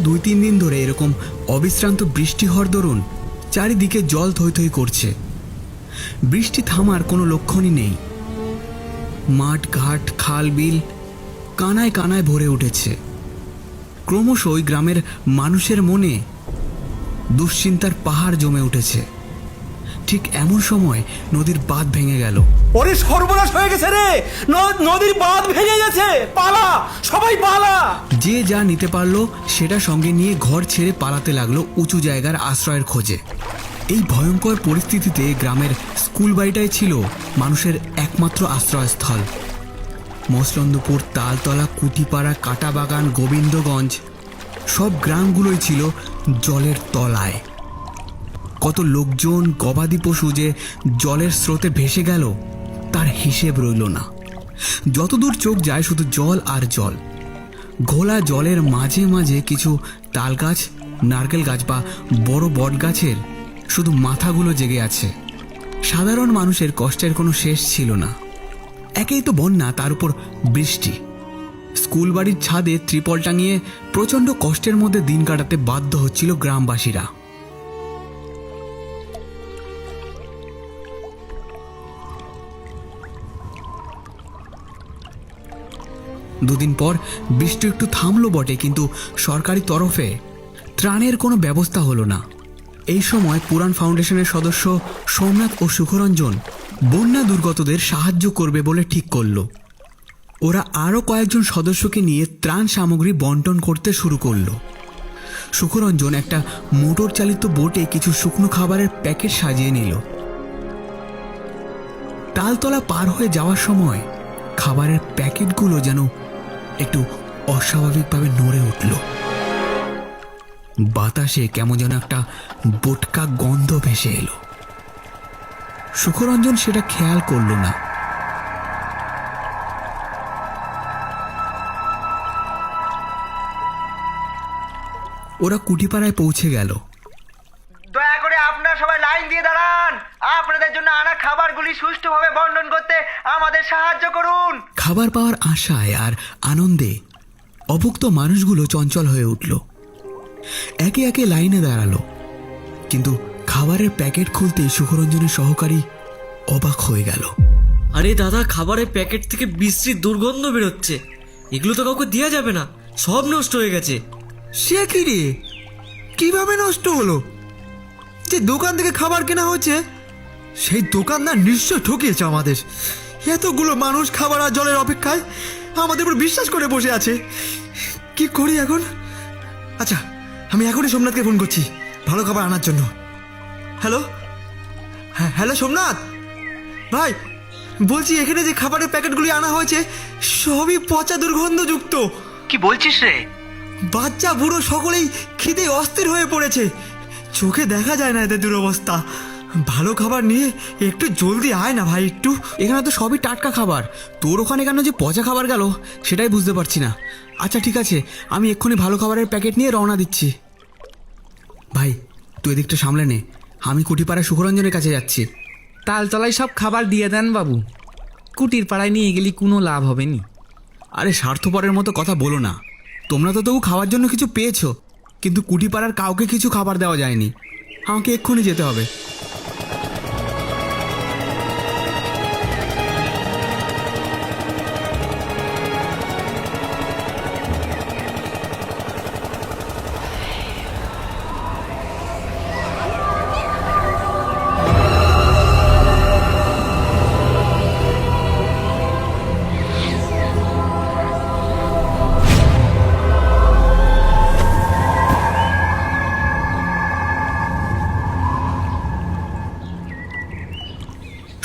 2-3 দিন ধরে এরকম অবিশ্রান্ত বৃষ্টি হওয়ার দরুন চারিদিকে জল থই থই করছে। বৃষ্টি থামার কোনো লক্ষণই নেই। মাঠ ঘাট খাল বিল কানায় কানায় ভরে উঠেছে। ক্রমশই গ্রামের মানুষের মনে দুশ্চিন্তার পাহাড় জমে উঠেছে। ঠিক এমন সময় নদীর বাঁধ ভেঙে গেল। ওরে সর্বনাশ হয়ে গেছে রে, নদীর বাঁধ ভেঙে গেছে, পালা সবাই পালা। যে যা নিতে পারলো সেটা সঙ্গে নিয়ে ঘর ছেড়ে পালাতে লাগলো উঁচু জায়গার আশ্রয়ের খোঁজে। এই ভয়ঙ্কর পরিস্থিতিতে গ্রামের স্কুল বাড়িটাই ছিল মানুষের একমাত্র আশ্রয়স্থল। মসলন্দপুর, তালতলা, কুটিপাড়া, কাটাবাগান, গোবিন্দগঞ্জ সব গ্রামগুলোই ছিল জলের তলায়। কত লোকজন, গবাদি পশু যে জলের স্রোতে ভেসে গেল তার হিসেব রইল না। যতদূর চোখ যায় শুধু জল আর জল। ঘোলা জলের মাঝে মাঝে কিছু তাল গাছ, নারকেল গাছ বা বড় বট গাছের শুধু মাথাগুলো জেগে আছে। সাধারণ মানুষের কষ্টের কোনো শেষ ছিল না। একেই তো বন্যা, তার উপর বৃষ্টি। স্কুল বাড়ির ছাদে ত্রিপল টাঙিয়ে প্রচণ্ড কষ্টের মধ্যে দিন কাটাতে বাধ্য হচ্ছিল গ্রামবাসীরা। দুদিন পর বৃষ্টি একটু থামলো বটে, কিন্তু সরকারি তরফে ত্রাণের কোনো ব্যবস্থা হলো না। এই সময় পুরাণ ফাউন্ডেশনের সদস্য সোমনাথ ও সুখরঞ্জন বন্যা দুর্গতদের সাহায্য করবে বলে ঠিক করল। ওরা আরও কয়েকজন সদস্যকে নিয়ে ত্রাণ সামগ্রী বন্টন করতে শুরু করলো। সুখরঞ্জন একটা মোটর চালিত বোটে কিছু শুকনো খাবারের প্যাকেট সাজিয়ে নিল। তালতলা পার হয়ে যাওয়ার সময় খাবারের প্যাকেটগুলো যেন একটু অস্বাভাবিকভাবে নড়ে উঠল। বাতাসে কেমন যেন একটা বোটকা গন্ধ ভেসে এলো। সুখরঞ্জন সেটা খেয়াল করল না। ওরা কুটিপাড়ায় পৌঁছে গেল। দয়া করে আপনারা সবাই লাইন দিয়ে দাঁড়ান। আপনাদের জন্য আনা খাবারগুলি সুষ্ঠুভাবে বন্টন করতে আমাদের সাহায্য করুন। খাবার পাওয়ার আশায় আর আনন্দে অভুক্ত মানুষগুলো চঞ্চল হয়ে উঠল। একে একে লাইনে দাঁড়ালো, কিন্তু খাবারের প্যাকেট খুলতেই সুখরঞ্জনের সহকারী অবাক হয়ে গেল। আরে দাদা, খাবারের প্যাকেট থেকে বিশ্রী দুর্গন্ধ বেরোচ্ছে। এগুলো তো কাউকে দেওয়া যাবে না, সব নষ্ট হয়ে গেছে। সে কি রে, কিভাবে নষ্ট হলো? যে দোকান থেকে খাবার কেনা হচ্ছে সেই দোকানদার নিশ্চয় ঠকিয়েছে আমাদের। এতগুলো মানুষ খাবার আর জলের অপেক্ষায় আমাদের উপর বিশ্বাস করে বসে আছে। কি করি এখন? আচ্ছা, আমি এখনই সোমনাথকে ফোন করছি ভালো খাবার আনার জন্য। হ্যালো, হ্যাঁ হ্যালো সোমনাথ ভাই, বলছি এখানে যে খাবারের প্যাকেটগুলি আনা হয়েছে সবই পচা দুর্গন্ধযুক্ত। কি বলছিস রে? বাচ্চা বুড়ো সকলেই খিদে অস্থির হয়ে পড়েছে। চোখে দেখা যায় না এদের দুরবস্থা। ভালো খাবার নিয়ে একটু জলদি আয় না ভাই একটু। এখানে তো সবই টাটকা খাবার, তোর ওখানে কেন যে পচা খাবার গেল সেটাই বুঝতে পারছি না। আচ্ছা ঠিক আছে, আমি এক্ষুনি ভালো খাবারের প্যাকেট নিয়ে রওনা দিচ্ছি। ভাই তুই এদিকটা সামলে নে, আমি কুটিপাড়া সুখরঞ্জনের কাছে যাচ্ছি। তালতলায় সব খাবার দিয়ে দেন বাবু, কুটির পাড়ায় নিয়ে গেলে কোনো লাভ হবে নি। আরে স্বার্থপরের মতো কথা বলো না। তোমরা তো তবু খাওয়ার জন্য কিছু পেয়েছো, কিন্তু কুটিপাড়ার কাউকে কিছু খাবার দেওয়া যায়নি। আমাকে এক্ষুনি যেতে হবে।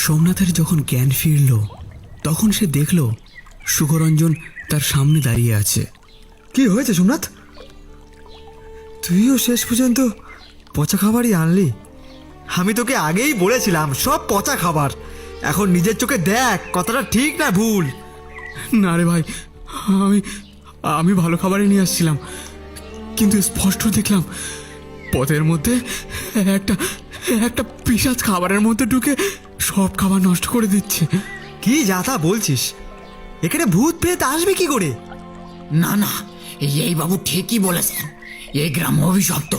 সোমনাথের যখন জ্ঞান ফিরল তখন সে দেখল সুখরঞ্জন তার সামনে দাঁড়িয়ে আছে। কি হয়েছে সোমনাথ? তুইও শেষ পর্যন্ত পচা খাবারই আনলি। আমি তোকে আগেই বলেছিলাম সব পচা খাবার। এখন নিজের চোখে দেখ কতটা ঠিক না ভুল। না রে ভাই, আমি ভালো খাবারই নিয়ে আসছিলাম, কিন্তু স্পষ্ট দেখলাম পথের মধ্যে একটা পিশাচ খাবারের মধ্যে ঢুকে সব খাবার নষ্ট করে দিচ্ছে। কি যাতা বলছিস? এখানে ভূত প্রেত আসবে কি করে? না না, এই বাবু ঠিকই বলেছেন। এই গ্রাম অভিশপ্ত,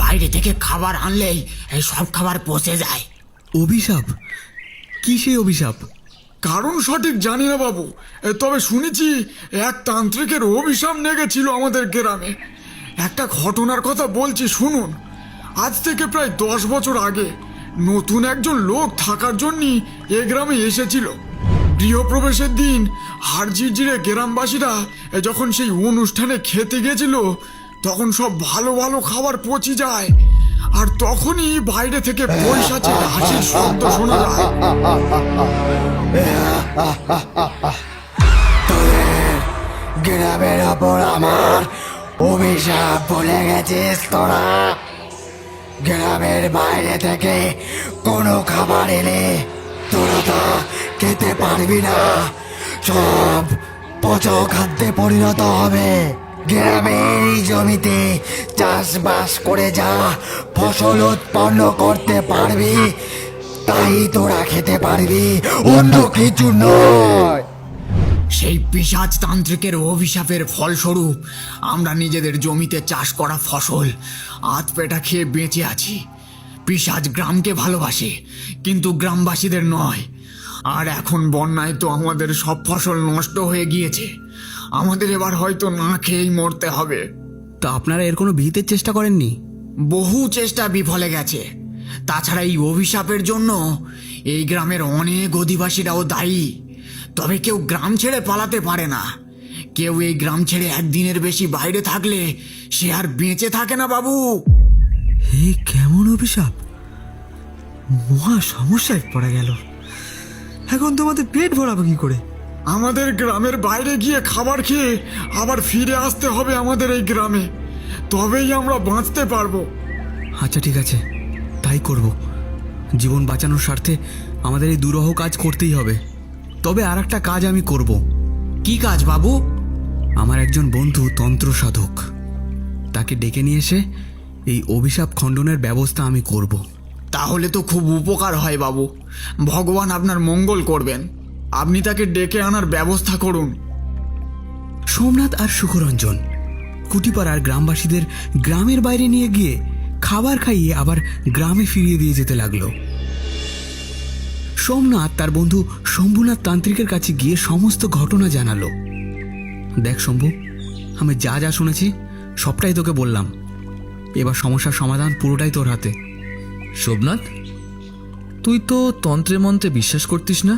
বাইরে থেকে খাবার আনলেই এই সব খাবার পচে যায়। অভিশাপ? কি সেই অভিশাপ? কারণ সঠিক জানি না বাবু, তবে শুনেছি এক তান্ত্রিকের অভিশাপ নেগেছিল আমাদের গ্রামে। একটা ঘটনার কথা বলছি শুনুন। আজ থেকে প্রায় 10 বছর আগে নতুন একজন লোক থাকার জন্য এ গ্রামে এসেছিল। গৃহপ্রবেশের দিন হাড়ঝিরঝিরে গ্রামবাসীরা যখন সেই অনুষ্ঠানে খেতে গেছিল, তখন সব ভালো ভালো খাবার পচে যায়, আর তখনই বাইরে থেকে পয়সাচের হাসির শব্দ শোনা যায়। গ্রামের ওপর আমার অভিশাপ বলে গেছিস তোরা। গ্রামের বাইরে থেকে কোনো খাবার এলে তোরা তা খেতে পারবি না, সব পচা খাদ্যে পরিণত হবে। গ্রামের জমিতে চাষবাস করে যা ফসল উৎপন্ন করতে পারবি তাই তোরা খেতে পারবি, অন্য কিছু নয়। সেই পিশাচ তান্ত্রিকের অভিশাপের ফলস্বরূপ আমরা নিজেদের জমিতে চাষ করা ফসল আধ পেটা খেয়ে বেঁচে আছি। পিশাচ গ্রামকে ভালোবাসে, কিন্তু গ্রামবাসীদের নয়। আর এখন বন্যায় তো আমাদের সব ফসল নষ্ট হয়ে গিয়েছে। আমাদের এবার হয়তো না খেয়েই মরতে হবে। তা আপনারা এর কোনো বিহিতের চেষ্টা করেননি? বহু চেষ্টা বিফলে গেছে। তাছাড়া এই অভিশাপের জন্য এই গ্রামের অনেক অধিবাসীরাও দায়ী। তবে কেউ গ্রাম ছেড়ে পালাতে পারে না। কেউ এই গ্রাম ছেড়ে একদিনের বেশি বাইরে থাকলে সে আর বেঁচে থাকে না বাবু। হে কেমন অভিশাপ! মহা সমস্যায় পড়ে গেল। এখন তোমাদের পেট ভরাবো কি করে? আমাদের গ্রামের বাইরে গিয়ে খাবার খেয়ে আবার ফিরে আসতে হবে আমাদের এই গ্রামে, তবেই আমরা বাঁচতে পারবো। আচ্ছা ঠিক আছে, তাই করব। জীবন বাঁচানোর স্বার্থে আমাদের এই দুরূহ কাজ করতেই হবে। তবে আর একটা কাজ আমি করব। কি কাজ বাবু? আমার একজন বন্ধু তন্ত্র সাধক, তাকে ডেকে নিয়ে এসে এই অভিশাপ খণ্ডনের ব্যবস্থা আমি করব। তাহলে তো খুব উপকার হয় বাবু। ভগবান আপনার মঙ্গল করবেন। আপনি তাকে ডেকে আনার ব্যবস্থা করুন। সোমনাথ আর সুখরঞ্জন কুটিপাড়ার গ্রামবাসীদের গ্রামের বাইরে নিয়ে গিয়ে খাবার খাইয়ে আবার গ্রামে ফিরিয়ে দিয়ে যেতে লাগলো। সোমনাথ তার বন্ধু শম্ভুনাথ তান্ত্রিকের কাছে গিয়ে সমস্ত ঘটনা জানালো। দেখ শম্ভু, আমি যা যা শুনেছি সবটাই তোকে বললাম। এবার সমস্যার সমাধান পুরোটাই তোর হাতে। সোমনাথ, তুই তো তন্ত্রে মন্ত্রে বিশ্বাস করতিস না,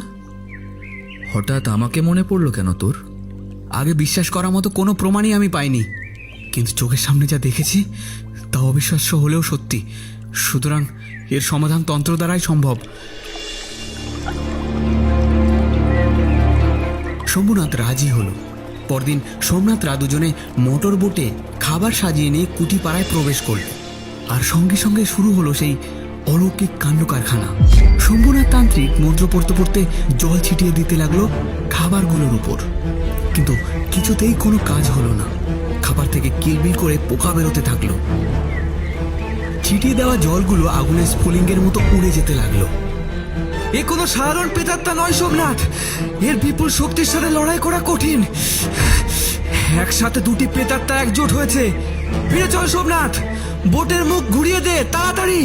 হঠাৎ আমাকে মনে পড়লো কেন তোর? আগে বিশ্বাস করার মতো কোনো প্রমাণই আমি পাইনি, কিন্তু চোখের সামনে যা দেখেছি তা অবিশ্বাস্য হলেও সত্যি। সুতরাং এর সমাধান তন্ত্র দ্বারাই সম্ভব। শম্ভুনাথ রাজি হলো। পরদিন সোমনাথরা দুজনে মোটর বোটে খাবার সাজিয়ে নিয়ে কুটিপাড়ায় প্রবেশ করল। আর সঙ্গে সঙ্গে শুরু হলো সেই অলৌকিক কাণ্ড কারখানা। শম্ভুনাথ তান্ত্রিক মন্ত্র পড়তে পড়তে জল ছিটিয়ে দিতে লাগলো খাবারগুলোর উপর, কিন্তু কিছুতেই কোনো কাজ হলো না। খাবার থেকে কিলবিল করে পোকা বেরোতে থাকলো। ছিটিয়ে দেওয়া জলগুলো আগুনের স্ফুলিঙ্গের মতো উড়ে যেতে লাগলো। এ কোনো সাধারণ প্রেতাত্মা নয় সোমনাথ, এর বিপুল শক্তির সাথে লড়াই করা কঠিন। একসাথে দুটি প্রেতাত্মা একজোট হয়েছে। ফিরে চল সোমনাথ, বোটের মুখ ঘুরিয়ে দে তাড়াতাড়ি।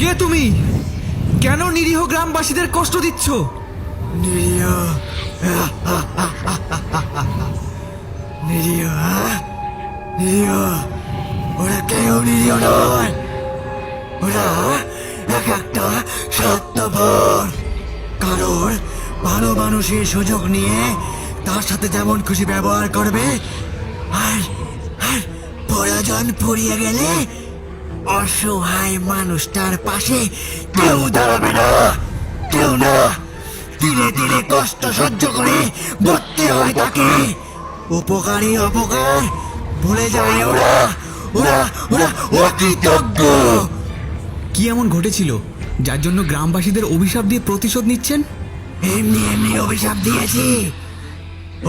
কে তুমি? কেন নিরীহ গ্রামবাসীদের কষ্ট দিচ্ছ? নিরীহ নিরীহ নিরীহ ওরা কেউ নিরীহ নয়, ওরা এক একটা স্বার্থপর। কারোর ভালো মানুষের সুযোগ নিয়ে তার সাথে যেমন খুশি ব্যবহার করবে, আর আর প্রয়োজন ফুরিয়ে গেলে অসহায় মানুষটার পাশে কেউ দাঁড়াবে না, কেউ না। ধীরে ধীরে কষ্ট সহ্য করে মরতে হয় তাকে। উপকারী অপকার ভুলে যায় ওরা, ওরা ওরা অকৃতজ্ঞ। কি এমন ঘটেছিল যার জন্য গ্রামবাসীদের অভিশাপ দিয়ে প্রতিশোধ নিচ্ছেন? এমনি এমনি অভিশাপ দিয়েছি।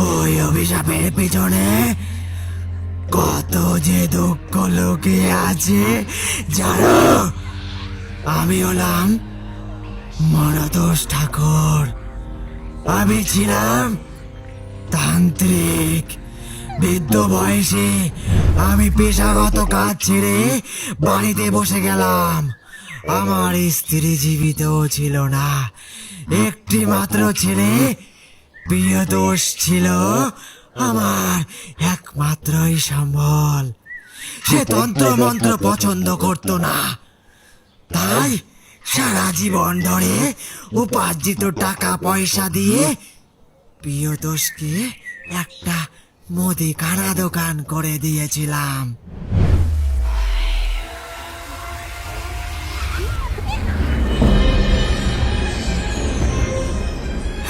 ওই অভিশাপের পিছনে কত যে দুঃখ লুকিয়ে আছে জানো? আমি হলাম মনতোষ ঠাকুর। আমি ছিলাম তান্ত্রিক। বৃদ্ধ বয়সে আমি পেশাগত কাজ ছেড়ে বাড়িতে বসে গেলাম। আমার স্ত্রী জীবিত ছিল না, একটি মাত্র ছেলে প্রিয়তোষ ছিল আমার একমাত্রই সম্বল। সে তন্ত্র মন্ত্র পছন্দ করত না, তাই সারা জীবন ধরে উপার্জিত টাকা পয়সা দিয়ে প্রিয়তোষকে একটা মুদিখানা দোকান করে দিয়েছিলাম।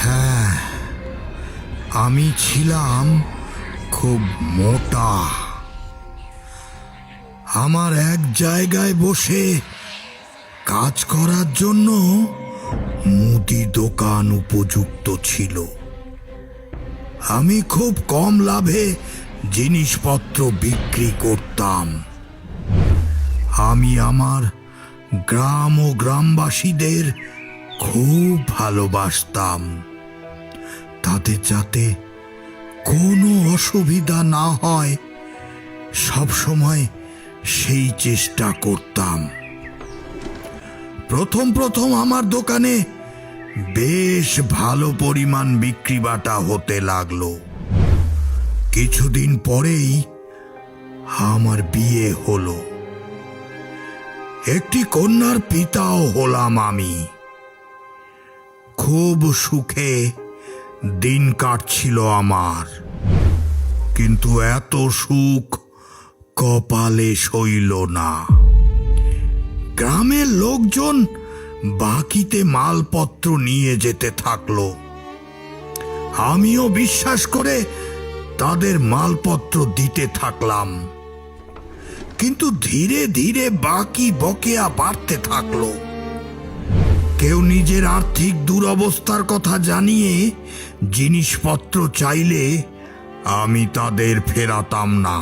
হ্যাঁ, আমি ছিলাম খুব মোটা। আমার এক জায়গায় বসে কাজ করার জন্য মুদি দোকান উপযুক্ত ছিল। আমি খুব কম লাভে জিনিসপত্র বিক্রি করতাম। আমি আমার গ্রাম ও গ্রামবাসীদের খুব ভালোবাসতাম, তাদের যাতে কোনো অসুবিধা না হয় সব সময় সেই চেষ্টা করতাম। প্রথম আমার দোকানে বেশ ভালো পরিমাণ বিক্রি বাটা হতে লাগলো। কিছুদিন পরেই আমার বিয়ে হলো, একটি কন্যার পিতাও হলাম আমি। খুব সুখে দিন কাটছিল আমার, কিন্তু এত সুখ কপালে সইল না। গ্রামের লোকজন বাকিতে মালপত্র নিয়ে যেতে থাকলো। আমিও বিশ্বাস করে তাদের মালপত্র দিতে থাকলাম, কিন্তু ধীরে ধীরে বাকি বকেয়া বাড়তে থাকলো। কেউ নিজের আর্থিক দুরবস্থার কথা জানিয়ে জিনিসপত্র চাইলে আমি তাদের ফেরাতাম না।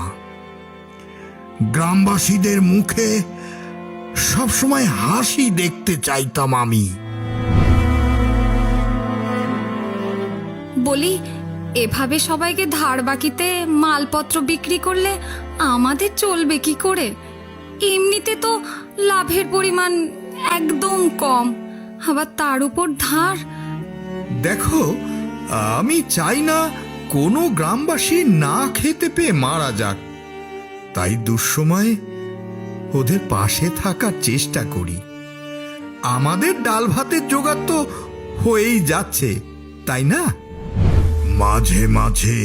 গ্রামবাসীদের মুখে সবসময় হাসি দেখতে চাইতাম আমি। বলি, এভাবে সবাইকে ধার বাকিতে মালপত্র বিক্রি করলে আমাদের চলবে কি করে? এমনিতে তো লাভের পরিমাণ একদম কম, আবার তার উপর ধার। দেখো, আমি চাই না কোনো গ্রামবাসী না খেতে পেয়ে মারা যাক, তাই দুঃসময় ওদের পাশে থাকার চেষ্টা করি। আমাদের ডাল ভাতের জোগাড় তো হয়েই যাচ্ছে, তাই না? মাঝে মাঝে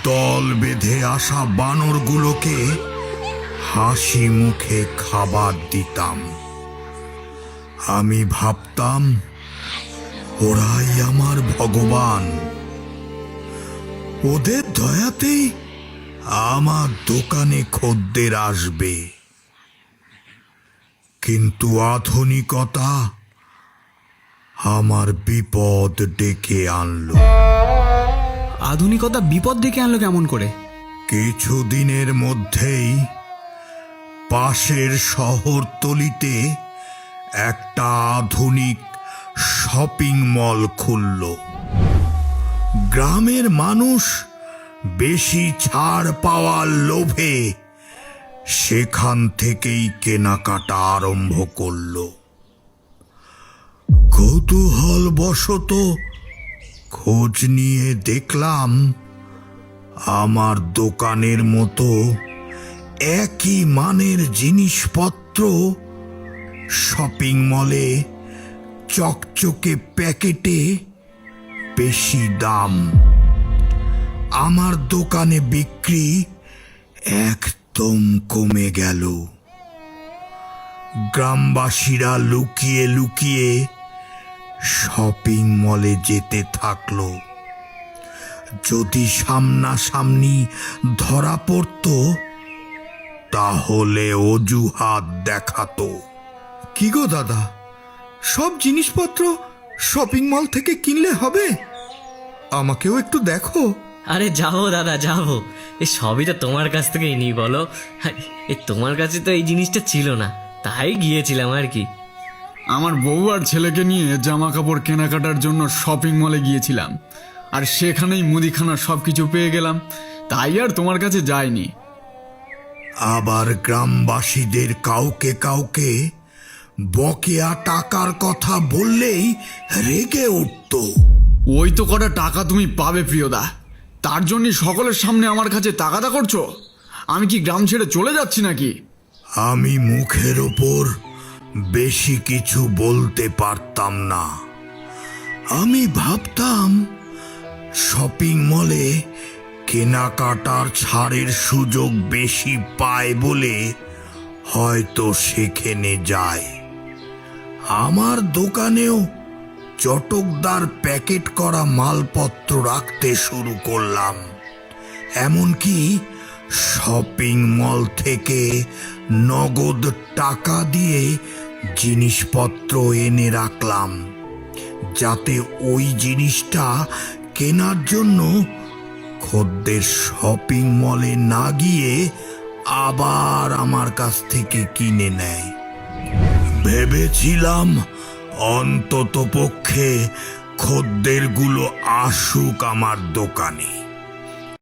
দল বেঁধে আসা বানরগুলোকে হাসি মুখে খাবার দিতাম। আমি ভাবতাম ওরাই আমার ভগবান, ওদের দয়াতেই আমার দোকানে খদ্দের আসবে। কিন্তু আধুনিকতা আমার বিপদ ডেকে আনলো। আধুনিকতা বিপদ ডেকে আনলো কেমন করে? কিছুদিনের মধ্যেই পাশের শহরতলিতে একটা আধুনিক শপিং মল খুলল। গ্রামের মানুষ বেশি ছাড় পাওয়ার লোভে সেখান থেকেই কেনাকাটা আরম্ভ করল। কৌতূহল বশত খোঁজ নিয়ে দেখলাম আমার দোকানের মতো একই মানের জিনিসপত্র শপিং মলে চকচকে প্যাকেটে বেশি দাম। আমার দোকানে বিক্রি একদম কমে গেল। গ্রামবাসীরা লুকিয়ে লুকিয়ে শপিং মলে যেতে থাকলো। যদি সামনাসামনি ধরা পড়ত তাহলে অজুহাত দেখাতো। কি গো দাদা, সব জিনিসপত্র শপিং মল থেকে কিনলে হবে? আমাকেও একটু দেখো। আরে যাবো দাদা যাবো, এই সবই তো তোমার কাছ থেকেই নিই বলো। এই তোমার কাছে তো এই জিনিসটা ছিল না, তাই গিয়েছিলাম আর কি। আমার বউ আর ছেলেকে নিয়ে জামা কাপড় কেনাকাটার জন্য শপিং মলে গিয়েছিলাম, আর সেখানেই মুদিখানার সব কিছু পেয়ে গেলাম, তাই আর তোমার কাছে যাইনি। আবার গ্রামবাসীদের কাউকে কাউকে বকেয়া টাকার কথা বললেই রেগে উঠত। ওই তো কটা টাকা তুমি পাবে প্রিয়দা, তার জন্য সকলের সামনে আমার কাছে তাগাদা করছো? আমি কি গ্রাম ছেড়ে চলে যাচ্ছি নাকি? আমি মুখের ওপর বেশি কিছু বলতে পারতাম না। আমি ভাবতাম শপিং মলে কেনাকাটার ছাড়ের সুযোগ বেশি পায় বলে হয়তো সেখানে যায়। আমার দোকানেও চটকদার প্যাকেট করা মালপত্র রাখতে শুরু করলাম। এমনকি শপিং মল থেকে নগদ টাকা দিয়ে জিনিসপত্র এনে রাখলাম, যাতে ওই জিনিসটা কেনার জন্য খদ্দের শপিং মলে না গিয়ে আবার আমার কাছ থেকে কিনে নেয়। ভেবেছিলাম অন্তত পক্ষে খদ্দেরগুলো আসুক আমার দোকানে।